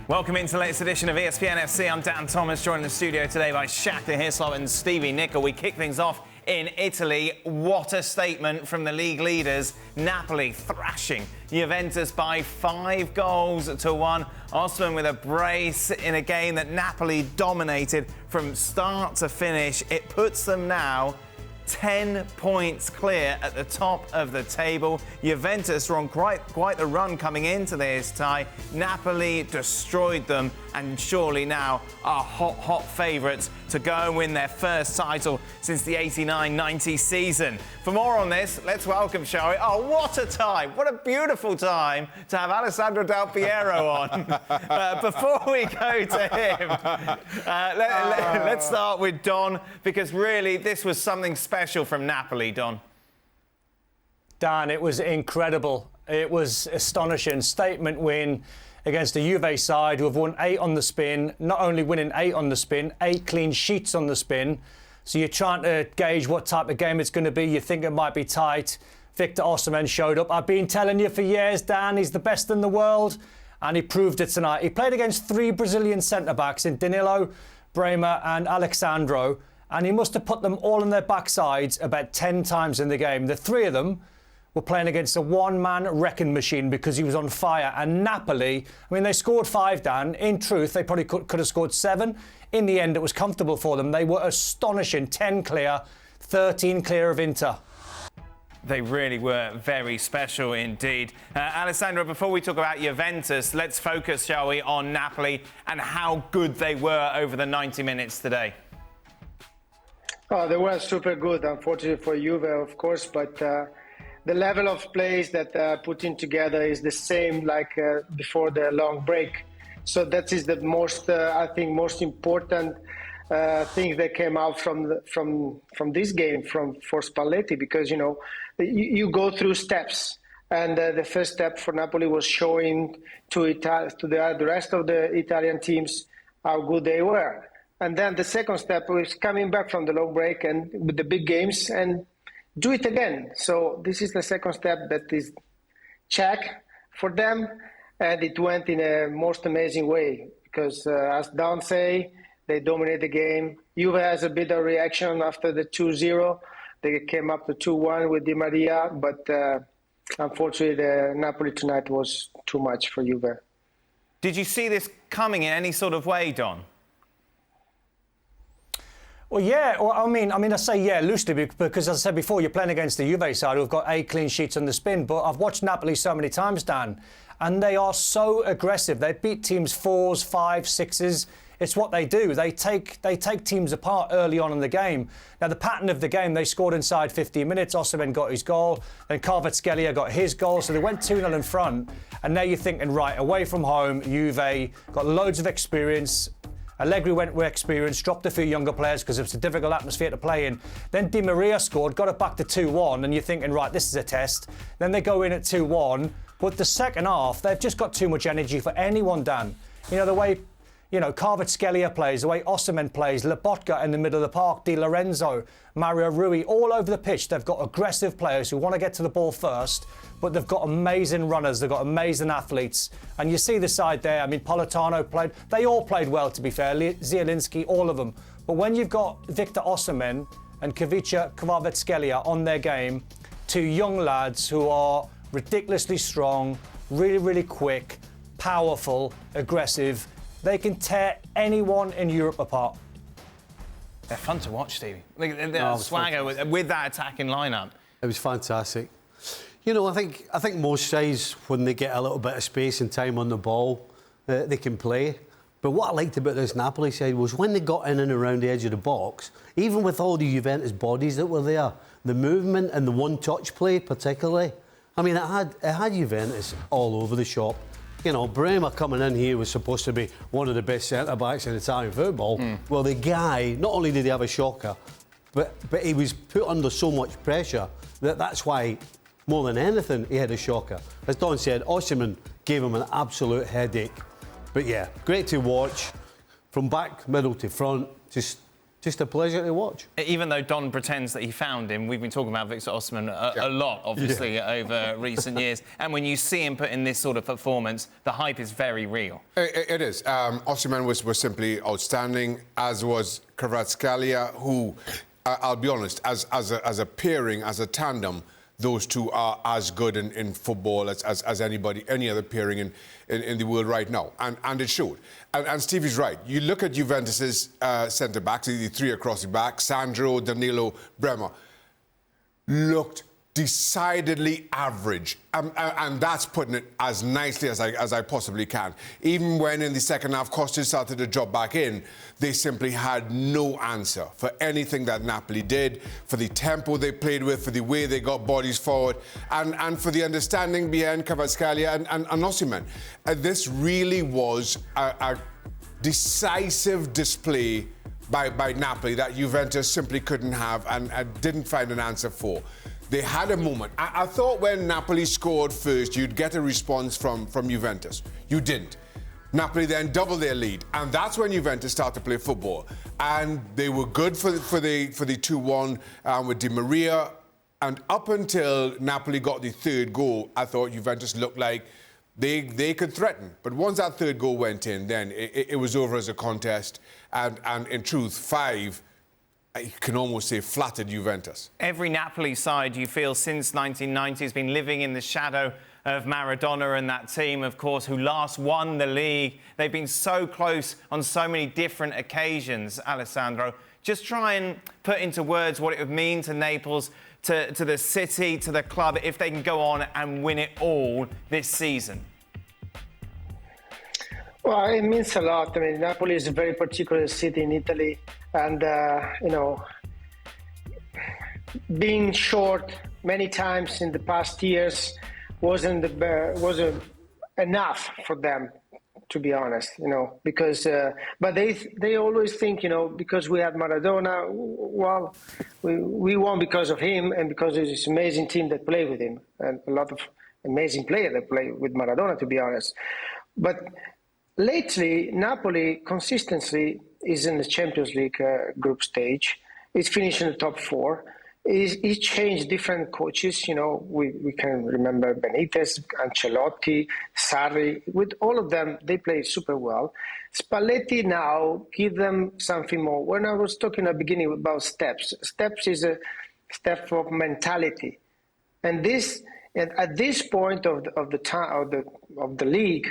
Welcome into the latest edition of ESPN FC. I'm Dan Thomas, joined in the studio today by Shaka Hilsop and Stevie Nicol. We kick things off in Italy. What a statement from the league leaders. Napoli thrashing Juventus by 5-1. Osimhen with a brace in a game that Napoli dominated from start to finish. It puts them now 10 points clear at the top of the table. Juventus were on quite the run coming into this tie. Napoli destroyed them and surely now are hot favourites to go and win their first title since the 89-90 season. For more on this, let's welcome, shall we? Oh, what a time. What a beautiful time to have Alessandro Piero on. Before we go to him, let's start with Don, because really this was something special from Napoli, Don. Dan, it was incredible. It was astonishing. Statement win against the Juve side who have won 8 on the spin. Not only winning 8 on the spin, 8 clean sheets on the spin. So you're trying to gauge what type of game it's going to be. You think it might be tight. Victor Osimhen showed up. I've been telling you for years, Dan, he's the best in the world. And he proved it tonight. He played against 3 Brazilian centre-backs in Danilo, Bremer and Alessandro. And he must have put them all on their backsides about 10 times in the game. The 3 of them were playing against a one-man wrecking machine because he was on fire. And Napoli, I mean, they scored 5, Dan. In truth, they probably could have scored 7. In the end, it was comfortable for them. They were astonishing. 10 clear, 13 clear of Inter. They really were very special indeed. Alessandro, before we talk about Juventus, let's focus, shall we, on Napoli and how good they were over the 90 minutes today. Oh, they were super good, unfortunately for Juve, of course, but the level of plays that putting together is the same like before the long break. So that is the most, I think, most important thing that came out from this game for Spalletti, because you go through steps, and the first step for Napoli was showing to the rest of the Italian teams how good they were. And then the second step was coming back from the long break and with the big games and do it again. So this is the second step that is check for them. And it went in a most amazing way because, as Don say, they dominate the game. Juve has a bit of reaction after the 2-0. They came up to 2-1 with Di Maria. But unfortunately, the Napoli tonight was too much for Juve. Did you see this coming in any sort of way, Don? Well, yeah. Well, I mean, I say yeah loosely because, as I said before, you're playing against the Juve side who've got 8 clean sheets on the spin. But I've watched Napoli so many times, Dan, and they are so aggressive. They beat teams 4s, 5s, 6s. It's what they do. They take teams apart early on in the game. Now, the pattern of the game, they scored inside 15 minutes. Osimhen got his goal. Then Kvaratskhelia got his goal. So they went 2-0 in front. And now you're thinking, right, away from home, Juve got loads of experience. Allegri went with experience, dropped a few younger players because it was a difficult atmosphere to play in. Then Di Maria scored, got it back to 2-1, and you're thinking, right, this is a test. Then they go in at 2-1. But the second half, they've just got too much energy for anyone, Dan. The way Kvaratskhelia plays, the way Osimhen plays, Lobotka in the middle of the park, Di Lorenzo, Mario Rui, all over the pitch. They've got aggressive players who want to get to the ball first, but they've got amazing runners, they've got amazing athletes. And you see the side there, I mean, Politano played, they all played well, to be fair, Zielinski, all of them. But when you've got Victor Osimhen and Kvaratskhelia on their game, 2 young lads who are ridiculously strong, really, really quick, powerful, aggressive, they can tear anyone in Europe apart. They're fun to watch, Stevie. The swagger with that attacking lineup. It was fantastic. I think most sides, when they get a little bit of space and time on the ball, they can play. But what I liked about this Napoli side was when they got in and around the edge of the box, even with all the Juventus bodies that were there, the movement and the one-touch play particularly, I mean, it had Juventus all over the shop. Bremer coming in here was supposed to be one of the best centre-backs in Italian football. Well, the guy, not only did he have a shocker, but he was put under so much pressure that's why, more than anything, he had a shocker. As Don said, Osimhen gave him an absolute headache. But yeah, great to watch. From back, middle to front, just just a pleasure to watch. Even though Don pretends that he found him, we've been talking about Victor Osimhen a lot, obviously, over recent years. And when you see him put in this sort of performance, the hype is very real. It is. Osimhen was simply outstanding, as was Kvaratskhelia, who, I'll be honest, as a pairing, as a tandem, those two are as good in football as any other pairing in the world right now. And it showed. And Stevie's right. You look at Juventus's centre-backs, the three across the back, Sandro, Danilo, Bremer, looked decidedly average. And that's putting it as nicely as I possibly can. Even when in the second half, Costa started to drop back in, they simply had no answer for anything that Napoli did, for the tempo they played with, for the way they got bodies forward, and for the understanding behind Kvaratskhelia and Osimhen. This really was a decisive display by Napoli that Juventus simply couldn't have and didn't find an answer for. They had a moment. I thought when Napoli scored first, you'd get a response from Juventus. You didn't. Napoli then doubled their lead, and that's when Juventus started to play football. And they were good for the 2-1 with Di Maria. And up until Napoli got the third goal, I thought Juventus looked like they could threaten. But once that third goal went in, then it was over as a contest. And in truth, 5, you can almost say, flattered Juventus. Every Napoli side, you feel, since 1990 has been living in the shadow of Maradona and that team, of course, who last won the league. They've been so close on so many different occasions, Alessandro. Just try and put into words what it would mean to Naples, to the city, to the club, if they can go on and win it all this season. Well, it means a lot. I mean, Napoli is a very particular city in Italy, and being short many times in the past years wasn't enough for them, to be honest. Because but they always think, because we had Maradona, well, we won because of him and because of this amazing team that played with him, and a lot of amazing players that play with Maradona, to be honest. But lately, Napoli consistently is in the Champions League group stage. It's finished in the top 4. He changed different coaches. We can remember Benitez, Ancelotti, Sarri. With all of them, they play super well. Spalletti now give them something more. When I was talking at the beginning about steps is a step of mentality, and at this point of the league,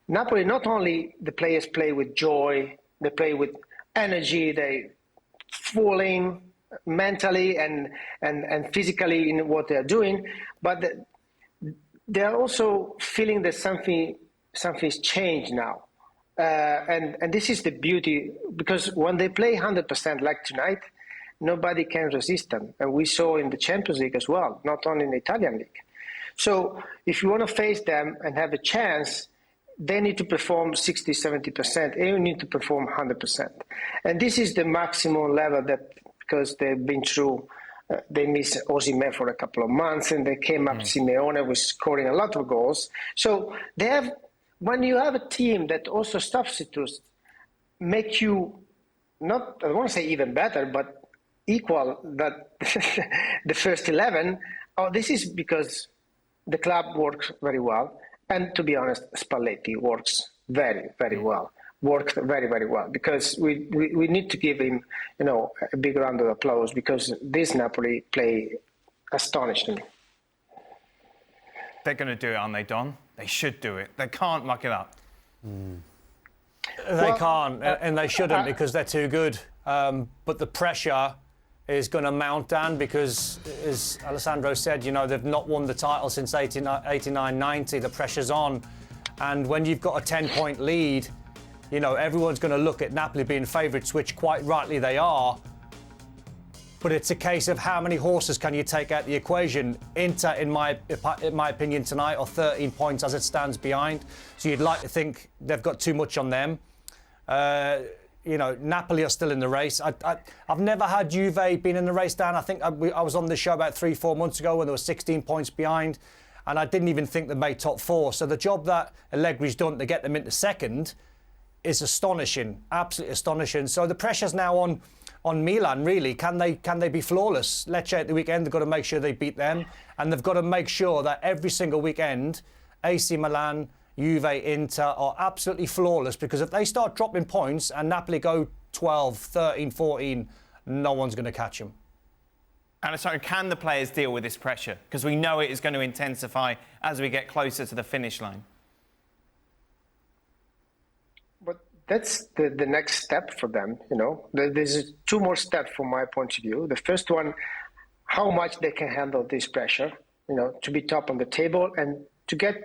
Napoli, not only the players play with joy, they play with energy, they fall in mentally and physically in what they're doing, but they're also feeling that something's changed now. And this is the beauty, because when they play 100% like tonight, nobody can resist them. And we saw in the Champions League as well, not only in the Italian league. So if you want to face them and have a chance, they need to perform 60, 70%, and you need to perform 100%. And this is the maximum level that, because they've been through, they missed Osimhen for a couple of months, and they came up, Simeone was scoring a lot of goals. So they have, when you have a team that also substitutes, make you not, I don't want to say even better, but equal that the first 11, this is because the club works very well. And to be honest, Spalletti works very, very well. Worked very, very well, because we need to give him, a big round of applause, because this Napoli play astonishing. They're going to do it, aren't they, Don? They should do it. They can't muck it up. They can't, and they shouldn't, because they're too good. But the pressure is going to mount, Dan, because, as Alessandro said, they've not won the title since 89-90. The pressure's on. And when you've got a 10-point lead, everyone's going to look at Napoli being favourites, which quite rightly they are. But it's a case of how many horses can you take out the equation. Inter, in my opinion, tonight are 13 points as it stands behind. So you'd like to think they've got too much on them. Napoli are still in the race. I've never had Juve been in the race, Dan. I think I was on this show about 3-4 months ago when they were 16 points behind, and I didn't even think they made top 4. So the job that Allegri's done to get them into second is astonishing, absolutely astonishing. So the pressure's now on on Milan, really. Can they be flawless? Lecce at the weekend, they've got to make sure they beat them. And they've got to make sure that every single weekend, AC Milan, Juve, Inter are absolutely flawless, because if they start dropping points and Napoli go 12, 13, 14, no one's going to catch them. Alessandro, can the players deal with this pressure? Because we know it is going to intensify as we get closer to the finish line. But that's the next step for them, you know. There's two more steps from my point of view. The first one, how much they can handle this pressure, you know, to be top on the table and to get...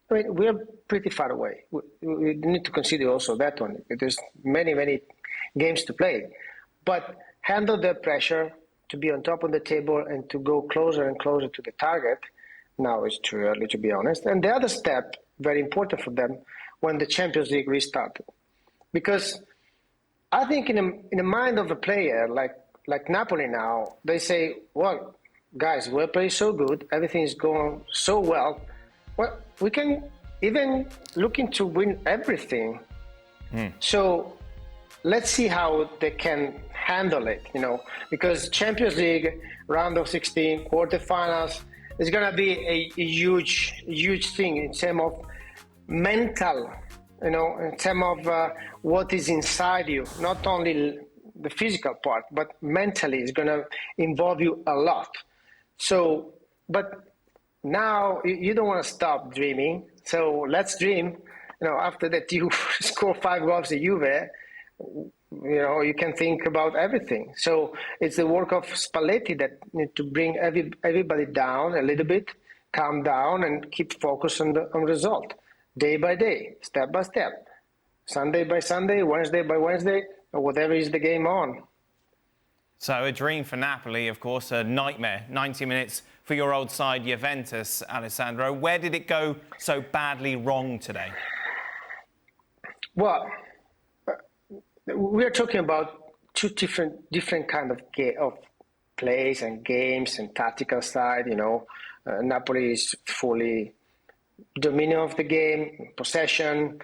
I mean, we're pretty far away. We need to consider also that one. There's many, many games to play. But handle the pressure to be on top of the table and to go closer and closer to the target. Now it's too early, to be honest. And the other step, very important for them, when the Champions League restarted. Because I think in the mind of a player like Napoli now, they say, well, guys, we're playing so good, everything is going so well. Well, we can even looking to win everything. So let's see how they can handle it, you know, because Champions League, round of 16, quarterfinals, is going to be a huge thing in terms of mental, you know, in terms of what is inside you, not only the physical part, but mentally it's going to involve you a lot. So, but now you don't want to stop dreaming. So let's dream. You know, after that you score 5 goals at Juve, you know, you can think about everything. So it's the work of Spalletti that need to bring everybody down a little bit, calm down, and keep focus on result, day by day, step by step, Sunday by Sunday, Wednesday by Wednesday, or whatever is the game on. So a dream for Napoli, of course, a nightmare. 90 minutes for your old side, Juventus, Alessandro. Where did it go so badly wrong today? Well, we are talking about two different kind of plays and games and tactical side. You know, Napoli is fully dominant of the game, possession,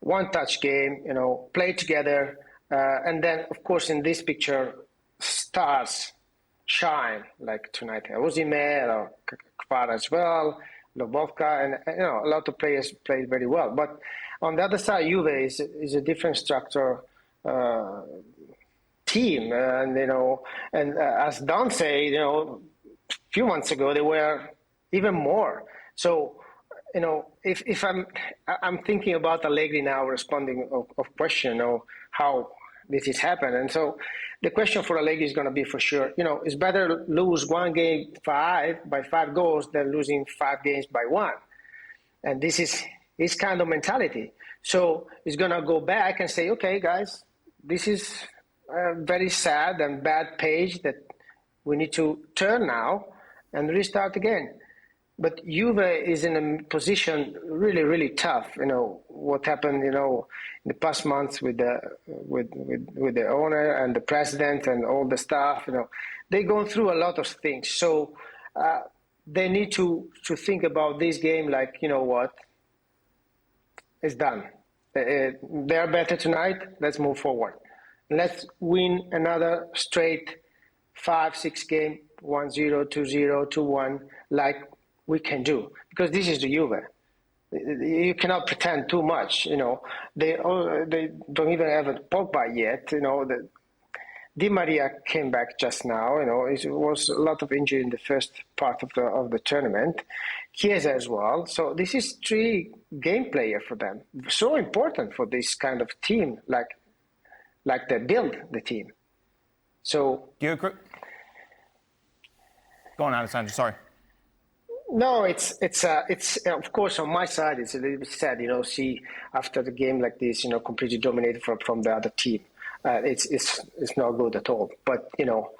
one-touch game. You know, play together, and then of course in this picture, stars shine like tonight. Osimhen or Kvara as well, Lobovka, and you know a lot of players played very well. But on the other side, Juve is a different structure. Team, and you know, and as Don said, you know, a few months ago they were even more. So, you know, if I'm thinking about Allegri now responding of question, you know, how this is happened, and so the question for Allegri is going to be for sure, you know, it's better lose one game by 5 goals than losing 5 games by 1, and this is his kind of mentality. So he's going to go back and say, okay, guys, this is a very sad and bad page that we need to turn now and restart again. But Juve is in a position really, really tough. You know what happened. You know, in the past months with the owner and the president and all the staff. You know, they're going through a lot of things. So they need to think about this game like, you know what, it's done. They are better tonight. Let's move forward. Let's win another straight 5-6 game, 1-0, 2-0, 2-1, like we can do. Because this is the Juve. You cannot pretend too much. You know, they don't even have a Pogba yet. You know, Di Maria came back just now. You know, it was a lot of injury in the first part of the tournament. Chiesa as well. So this is 3 game player for them. So important for this kind of team, like they build the team. So do you agree? Go on, Alessandro. Sorry. No, it's of course on my side it's a little bit sad. You know, see after the game like this, you know, completely dominated from the other team. It's not good at all. But you know,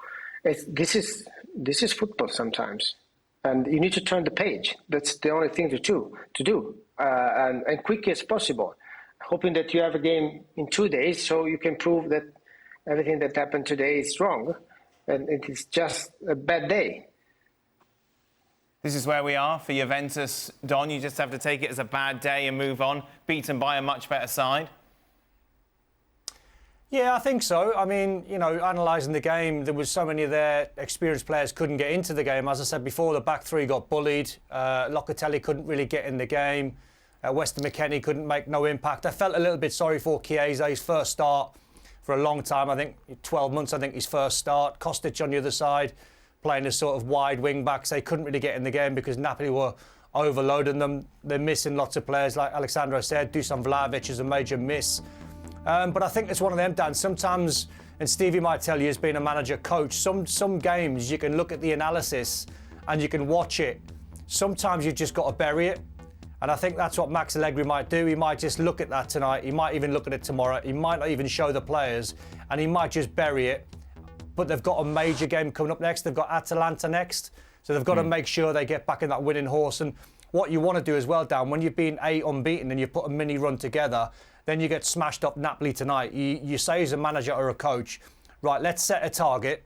this is football sometimes, and you need to turn the page. That's the only thing to do, and quick as possible. Hoping that you have a game in 2 days, so you can prove that everything that happened today is wrong, and it is just a bad day. This is where we are for Juventus. Don, you just have to take it as a bad day and move on, beaten by a much better side. Yeah, I think so. I mean, you know, analysing the game, there was so many of their experienced players couldn't get into the game. As I said before, the back three got bullied. Locatelli couldn't really get in the game. Weston McKennie couldn't make no impact. I felt a little bit sorry for Chiesa's first start for a long time. I think 12 months, I think his first start. Kostic on the other side, playing as sort of wide wing backs. They couldn't really get in the game because Napoli were overloading them. They're missing lots of players, like Alessandro said. Dusan Vlahovic is a major miss. But I think it's one of them, Dan. Sometimes, and Stevie might tell you as being a manager coach, some games you can look at the analysis and you can watch it. Sometimes you've just got to bury it. And I think that's what Max Allegri might do. He might just look at that tonight. He might even look at it tomorrow. He might not even show the players. And he might just bury it. But they've got a major game coming up next. They've got Atalanta next. So they've got to make sure they get back in that winning horse. And what you want to do as well, Dan, when you've been 8 unbeaten and you put a mini run together, then you get smashed up Napoli tonight. You say as a manager or a coach, right, let's set a target.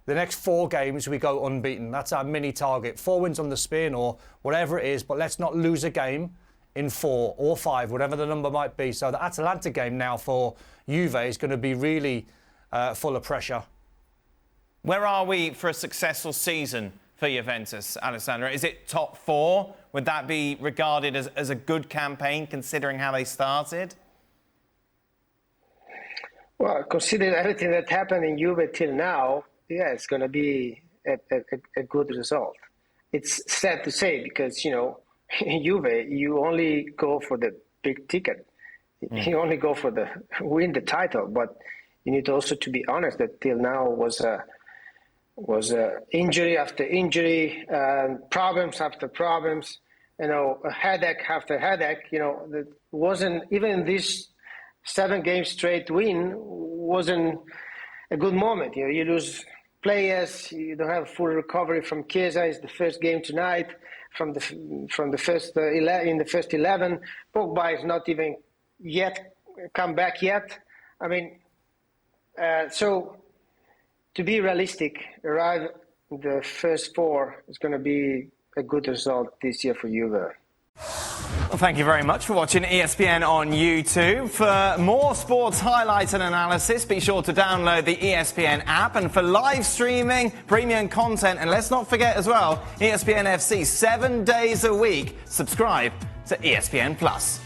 The next 4 games we go unbeaten. That's our mini target. 4 wins on the spin or whatever it is, but let's not lose a game in 4 or 5, whatever the number might be. So the Atalanta game now for Juve is going to be really full of pressure. Where are we for a successful season for Juventus, Alessandro? Is it top 4? Would that be regarded as a good campaign considering how they started? Well, considering everything that happened in Juve till now, yeah, it's going to be a good result. It's sad to say because, you know, in Juve, you only go for the big ticket. You only go for the win the title. But you need also to be honest that till now was injury after injury, problems after problems, you know, a headache after headache. You know, that wasn't even this 7-game straight win wasn't a good moment. You know, you lose players, you don't have full recovery from Chiesa. It's the first game tonight from the first 11. Pogba is not even yet come back yet. I mean, so to be realistic, arrive in the first 4 is going to be a good result this year for Juve. Well, thank you very much for watching ESPN on YouTube. For more sports highlights and analysis, be sure to download the ESPN app. And for live streaming, premium content, and let's not forget as well, ESPN FC 7 days a week. Subscribe to ESPN Plus.